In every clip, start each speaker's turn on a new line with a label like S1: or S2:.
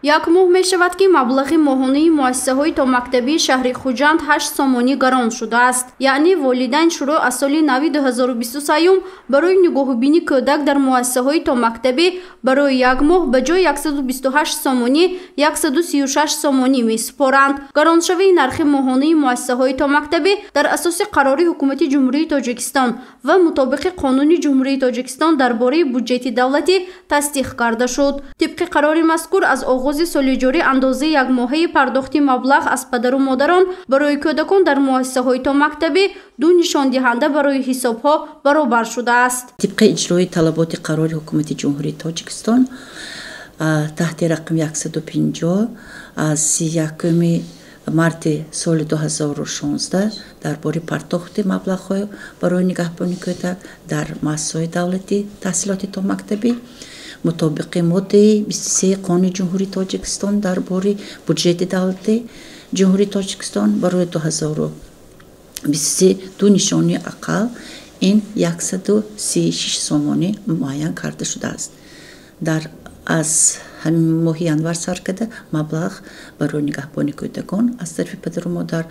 S1: یک ماه می شود که مبلغ ماهانه مؤسسه‌های تا مکتبی شهر خوجند 8 سامانی گران شده است. یعنی والدین شروع از سال نو 2023 برای نگاهبینی کودک در مؤسسه‌های تا مکتبی برای یک ماه به جای 128 سامانی 136 سامانی می سپارند. گرانشوی نرخ ماهانه مؤسسه‌های تا مکتبی در اساس قرار حکومت جمهوری تاجیکستان و مطابق قانون جمهوری تاجیکستان درباره بودجه دولتی تصدیق کرده شد. طبق قرار مذکور از آغاز سال جاری اندازه یک ماهه پرداخت مبلغ از پدر و مادران برای کودکان در مؤسسه‌های تا مکتبی دو نشان دهنده برای حساب‌ها برابر شده است.
S2: طبق اجرای طلبات قرار حکومت جمهوری تاجیکستان تحت رقم 150 از 31 مارت سال 2016 درباره پرداخت مبلغ‌های برای نگهبانی کودک در مؤسسه‌های دولتی تحصیلات تا مکتبی مطابق ماده 23 قانون جمهوری تاجیکستان درباره بودجه دولتی جمهوری تاجیکستان برای 2023 دو نشانی اقل این 136 سامانی معین کرده شده است. در از همین ماه ینور سر کرده مبلغ برای نگهبانی کودکان از طرف پدر و مادر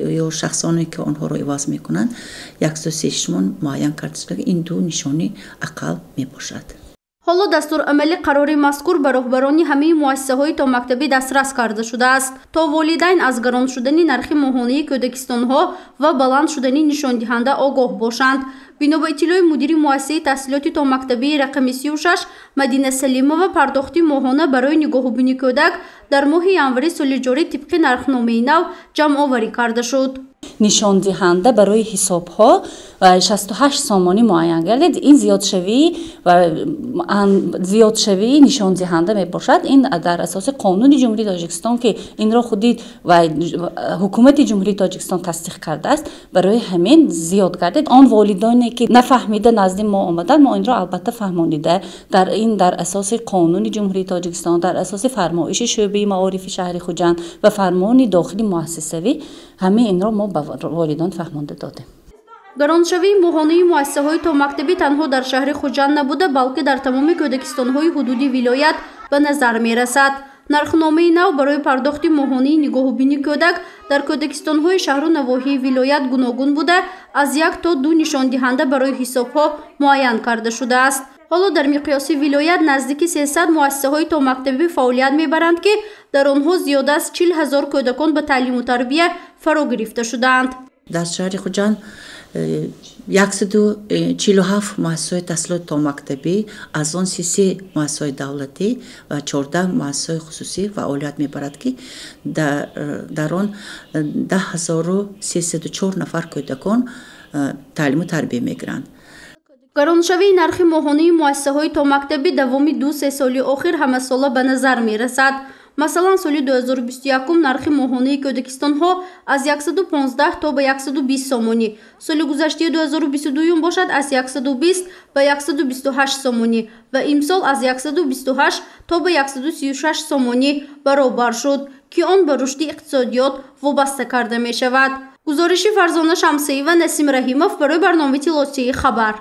S2: یا شخصانی که آنها را عوض میکنند 136 معین کرده شده. این دو نشانی اقل می باشد.
S1: حالا دستورالعمل قرار مذکور به راهبران همه مؤسسه‌های تا مکتبی دسترس کرده شده است تا والدین از گران شدن نرخ ماهانه کودکستان‌ها و بلند شدن نشان دهنده آگاه باشند. بنا به اطلاع مدیر مؤسسه تحصیلات تا مکتبی رقم 36 مدینه سلیمه و پرداخت ماهانه برای نگاهبانی کودک در ماه ینور سال جاری طبق نرخنامه نو جمع آوری کرده شد.
S3: نشان دهنده برای حساب ها 68 سامانی معین گردید. این زیاد شوی نشان دهنده می باشد. این در اساس قانون جمهوری تاجیکستان که این را خودی و حکومت جمهوری تاجیکستان تصدیق کرده است برای همین زیاد گردید. آن والدانی که نفهمیده نزد ما آمدن ما این را البته فهمانیده در اساس قانون جمهوری تاجیکستان در اساس فرمایش شعبه معارف شهر خوجند و فرمان داخلی مؤسسوی همه این را ما به والدان فهمانده دادیم.
S1: گرانشوی ماهانه مؤسسه‌های تا مکتبی تنها در شهر خوجند نبوده بلکه در تمام کودکستان‌های حدودی ولایت به نظر می رسد. نرخنامه نو برای پرداخت ماهانه نگاهبینی کودک در کودکستان‌های شهر و نواحی ولایت گوناگون بوده از 1 تا 2 نشان دهنده برای حساب‌ها معین کرده شده است. حالا در مقیاس ولایت نزدیک 300 مؤسسه‌های تا مکتبی فعالیت می‌برند که در آنها زیاد از 40,000 کودکان به تعلیم و تربیت فرا گرفته شدند.
S2: در شهر خوجند 147 مؤسسه تحصیلات تا مکتبی از آن 33 مؤسسه دولتی و 14 مؤسسه خصوصی فعالیت می‌برد که در آن 10,304 نفر کودکان تعلیم و تربیت می‌گیرند.
S1: گرانشوی نرخ ماهانه مؤسسه‌های تا مکتبی دوام 2-3 سال اخیر همه ساله به نظر می رسد. مثلا سال 2021 نرخ ماهانه کودکستان‌ها از 115 تا به 120 سامانی، سال گذشته 2022 باشد از 120 به 128 سامانی و امسال از 128 تا به 136 سامانی برابر شد که آن به رشد اقتصادیات وابسته کرده می شود. گزارش فرزانه شمسی و نسیم رحیمов برای برنامه تلویزیونی خبر.